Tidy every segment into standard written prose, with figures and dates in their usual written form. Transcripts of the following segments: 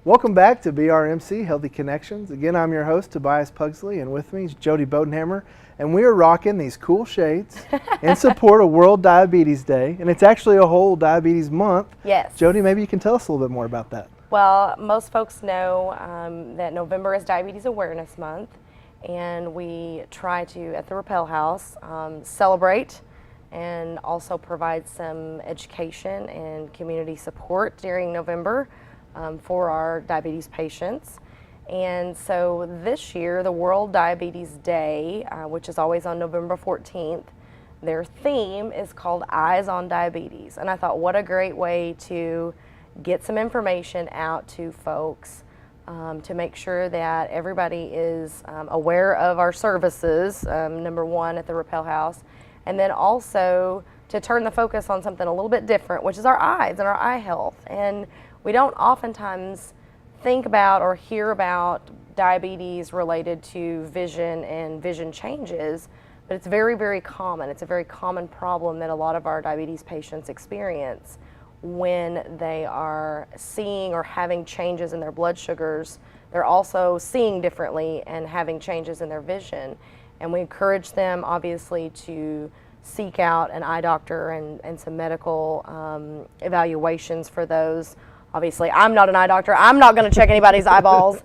Welcome back to BRMC Healthy Connections. Again, I'm your host, Tobias Pugsley, and with me is Jody Bodenhammer, and we are rocking these cool shades in support of World Diabetes Day, and it's actually a whole diabetes month. Yes. Jody, maybe you can tell us a little bit more about that. Well, most folks know that November is Diabetes Awareness Month, and we try to, at the Rappel House, celebrate and also provide some education and community support during November for our diabetes patients. And so this year, the World Diabetes Day, which is always on November 14th, their theme is called Eyes on Diabetes. And I thought, what a great way to get some information out to folks to make sure that everybody is aware of our services, number one, at the Rappel House, and then also to turn the focus on something a little bit different, which is our eyes and our eye health. And we don't oftentimes think about or hear about diabetes related to vision and vision changes, but it's very, very common. It's a very common problem that a lot of our diabetes patients experience when they are seeing or having changes in their blood sugars. They're also seeing differently and having changes in their vision. And we encourage them, obviously, to seek out an eye doctor and some medical evaluations for those. Obviously, I'm not an eye doctor. I'm not going to check anybody's eyeballs,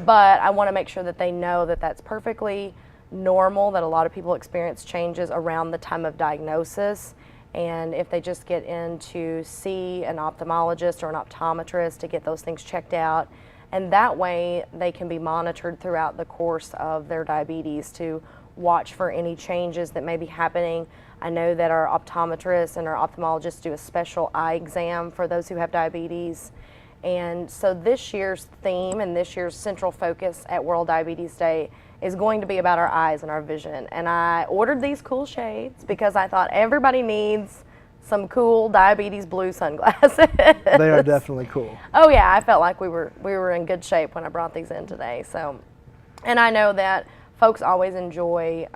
but I want to make sure that they know that that's perfectly normal, that a lot of people experience changes around the time of diagnosis. And if they just get in to see an ophthalmologist or an optometrist to get those things checked out, and that way they can be monitored throughout the course of their diabetes to watch for any changes that may be happening. I know that our optometrists and our ophthalmologists do a special eye exam for those who have diabetes. And so this year's theme and this year's central focus at World Diabetes Day is going to be about our eyes and our vision. And I ordered these cool shades because I thought everybody needs some cool diabetes blue sunglasses. They are definitely cool. Oh yeah, I felt like we were in good shape when I brought these in today. So, and I know that folks always enjoy,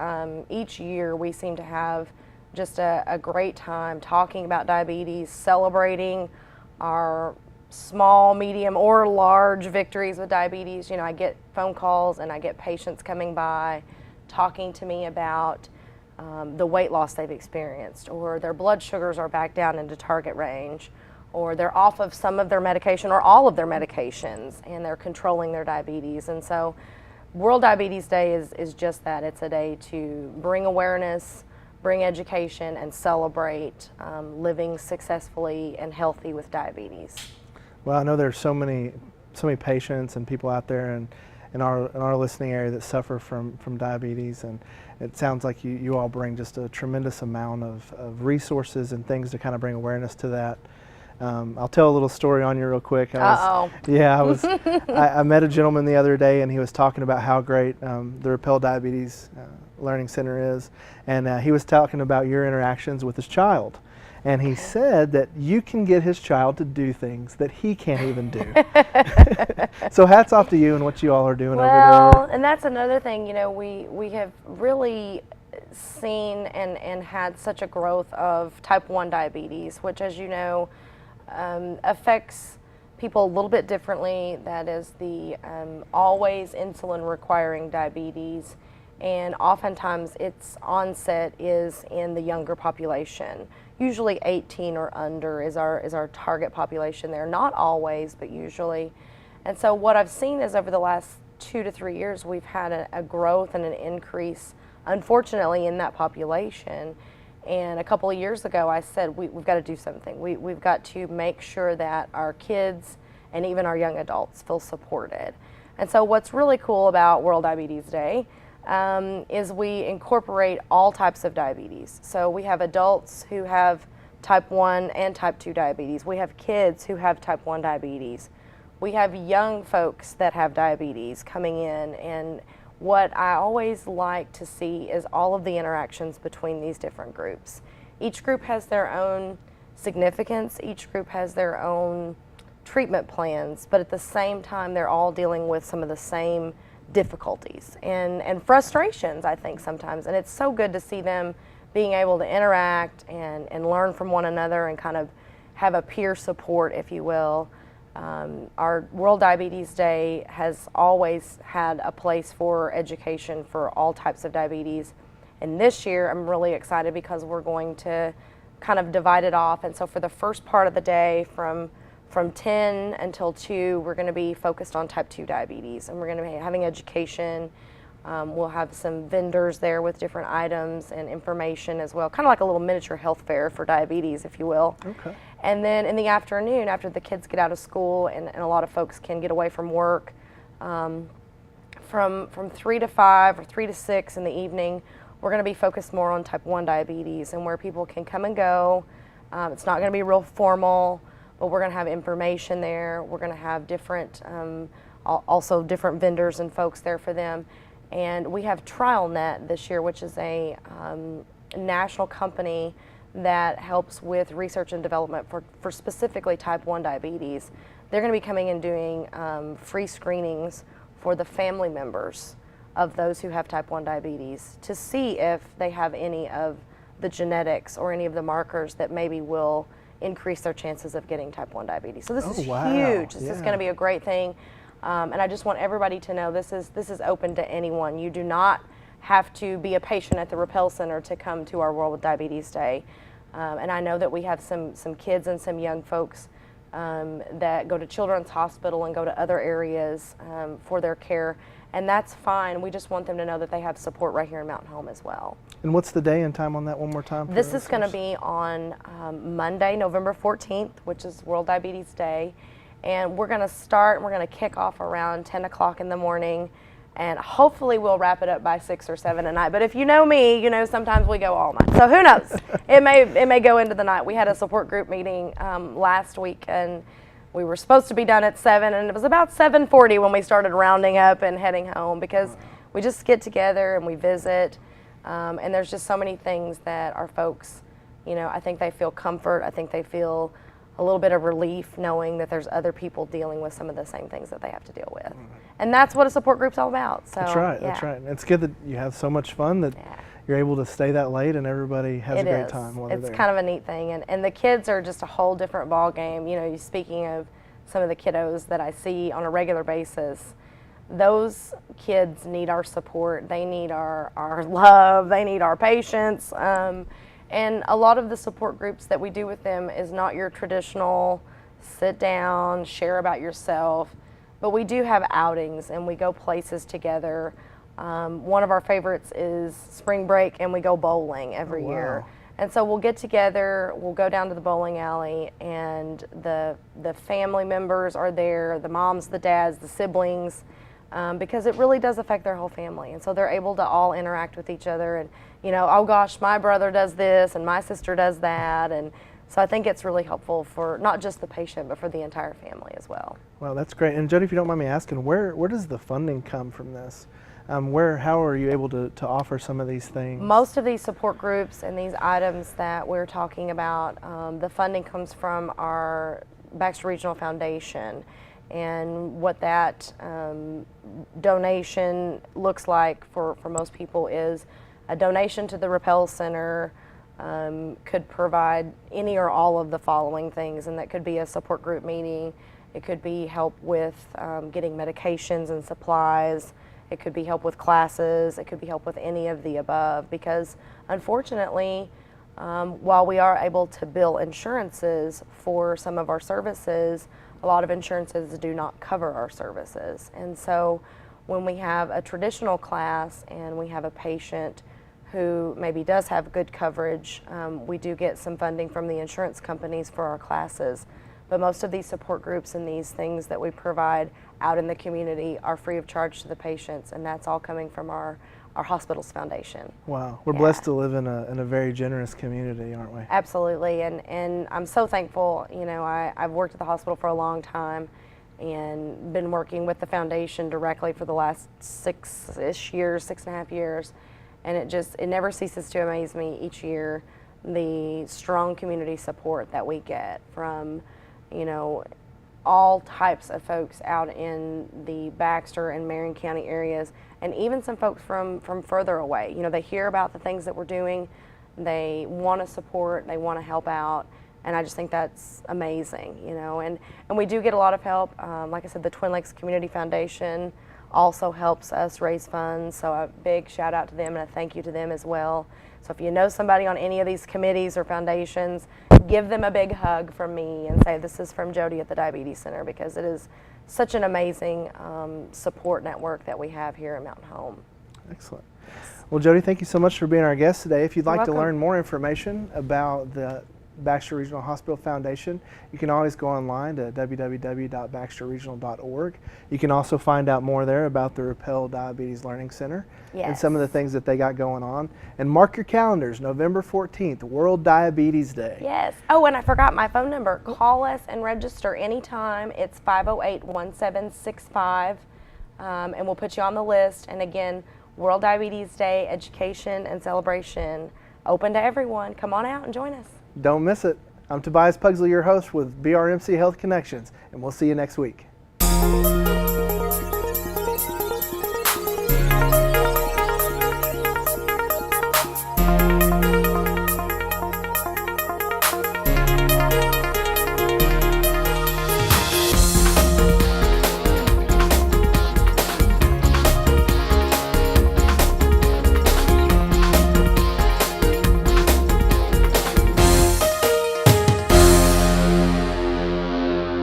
each year we seem to have just a great time talking about diabetes, celebrating our small, medium, or large victories with diabetes. You know, I get phone calls and I get patients coming by talking to me about the weight loss they've experienced, or their blood sugars are back down into target range, or they're off of some of their medication or all of their medications and they're controlling their diabetes. And so World Diabetes Day is just that. It's a day to bring awareness, bring education, and celebrate living successfully and healthy with diabetes. Well, I know there's so many patients and people out there in our listening area that suffer from diabetes, and it sounds like you all bring just a tremendous amount of resources and things to kind of bring awareness to that. I'll tell a little story on you real quick. I met a gentleman the other day, and he was talking about how great the Rappel Diabetes Learning Center is, and he was talking about your interactions with his child. And he said that you can get his child to do things that he can't even do. So hats off to you and what you all are doing over there. Well, and that's another thing, you know, we have really seen and had such a growth of type 1 diabetes, which, as you know, affects people a little bit differently. That is the always insulin requiring diabetes, and oftentimes its onset is in the younger population. Usually 18 or under is our target population there. Not always, but usually. And so what I've seen is over the last 2 to 3 years, we've had a growth and an increase, unfortunately, in that population. And a couple of years ago, I said, we've got to do something. We've got to make sure that our kids and even our young adults feel supported. And so what's really cool about World Diabetes Day is we incorporate all types of diabetes. So we have adults who have type 1 and type 2 diabetes. We have kids who have type 1 diabetes. We have young folks that have diabetes coming in, and what I always like to see is all of the interactions between these different groups. Each group has their own significance, each group has their own treatment plans, but at the same time they're all dealing with some of the same difficulties and frustrations, I think, sometimes. And it's so good to see them being able to interact and learn from one another and kind of have a peer support, if you will. Our World Diabetes Day has always had a place for education for all types of diabetes. And this year I'm really excited because we're going to kind of divide it off. And so for the first part of the day from 10 until 2, we're going to be focused on type 2 diabetes, and we're going to be having education. We'll have some vendors there with different items and information as well, kind of like a little miniature health fair for diabetes, if you will. Okay. And then in the afternoon, after the kids get out of school and a lot of folks can get away from work, from 3 to 5 or 3 to 6 in the evening, we're going to be focused more on type 1 diabetes and where people can come and go. It's not going to be real formal, but we're going to have information there. We're going to have different, also different vendors and folks there for them. And we have TrialNet this year, which is a national company that helps with research and development for specifically type 1 diabetes. They're going to be coming and doing free screenings for the family members of those who have type 1 diabetes to see if they have any of the genetics or any of the markers that maybe will increase their chances of getting type 1 diabetes. So this is wow. huge. This is Yeah. going to be a great thing. And I just want everybody to know this is open to anyone. You do not have to be a patient at the Rappel Center to come to our World Diabetes Day. And I know that we have some kids and some young folks that go to Children's Hospital and go to other areas for their care, and that's fine. We just want them to know that they have support right here in Mountain Home as well. And what's the day and time on that one more time? This is going to be on Monday, November 14th, which is World Diabetes Day. And we're going to kick off around 10 o'clock in the morning. And hopefully we'll wrap it up by 6 or 7 at night. But if you know me, you know sometimes we go all night. So who knows? It may go into the night. We had a support group meeting last week, and we were supposed to be done at 7, and it was about 7:40 when we started rounding up and heading home, because we just get together and we visit. And there's just so many things that our folks, you know, I think they feel comfort. I think they feel a little bit of relief knowing that there's other people dealing with some of the same things that they have to deal with. And that's what a support group's all about. So, That's right, yeah. that's right. And it's good that you have so much fun that you're able to stay that late and everybody has a great time while they're It's there. kind of a neat thing. And the kids are just a whole different ball game. You know, speaking of some of the kiddos that I see on a regular basis, those kids need our support. They need our love. They need our patience. And a lot of the support groups that we do with them is not your traditional sit down, share about yourself, but we do have outings and we go places together. One of our favorites is spring break, and we go bowling every year. And so we'll get together, we'll go down to the bowling alley, and the family members are there, the moms, the dads, the siblings, because it really does affect their whole family. And so they're able to all interact with each other and, you know, oh gosh, my brother does this and my sister does that. And so I think it's really helpful for not just the patient, but for the entire family as well. Well, that's great. And Jody, if you don't mind me asking, where does the funding come from this? How are you able to offer some of these things? Most of these support groups and these items that we're talking about, the funding comes from our Baxter Regional Foundation. And what that donation looks like for most people is a donation to the Rappel Center could provide any or all of the following things, and that could be a support group meeting, it could be help with getting medications and supplies, it could be help with classes, it could be help with any of the above, because unfortunately, while we are able to bill insurances for some of our services, a lot of insurances do not cover our services. And so when we have a traditional class and we have a patient who maybe does have good coverage, we do get some funding from the insurance companies for our classes. But most of these support groups and these things that we provide out in the community are free of charge to the patients, and that's all coming from our hospital's foundation. Wow, we're blessed to live in a very generous community, aren't we? Absolutely, and I'm so thankful. You know, I've worked at the hospital for a long time and been working with the foundation directly for the last 6-ish years, 6.5 years, and it never ceases to amaze me each year, the strong community support that we get from, you know, all types of folks out in the Baxter and Marion County areas, and even some folks from further away. You know, they hear about the things that we're doing, they want to support, they want to help out, And I just think that's amazing, you know. And we do get a lot of help. Like I said, the Twin Lakes Community Foundation also helps us raise funds. So a big shout out to them and a thank you to them as well. So if you know somebody on any of these committees or foundations, give them a big hug from me and say this is from Jody at the Diabetes Center, because it is such an amazing support network that we have here at Mountain Home. Excellent. Well, Jody, thank you so much for being our guest today. If you'd like to welcome. learn more information about the Baxter Regional Hospital Foundation, you can always go online to www.baxterregional.org. You can also find out more there about the Rappel Diabetes Learning Center and some of the things that they got going on. And mark your calendars, November 14th, World Diabetes Day. Yes. Oh, and I forgot my phone number. Call us and register anytime. It's 508-1765, and we'll put you on the list. And again, World Diabetes Day, education and celebration, open to everyone. Come on out and join us. Don't miss it. I'm Tobias Pugsley, your host with BRMC Health Connections, and we'll see you next week.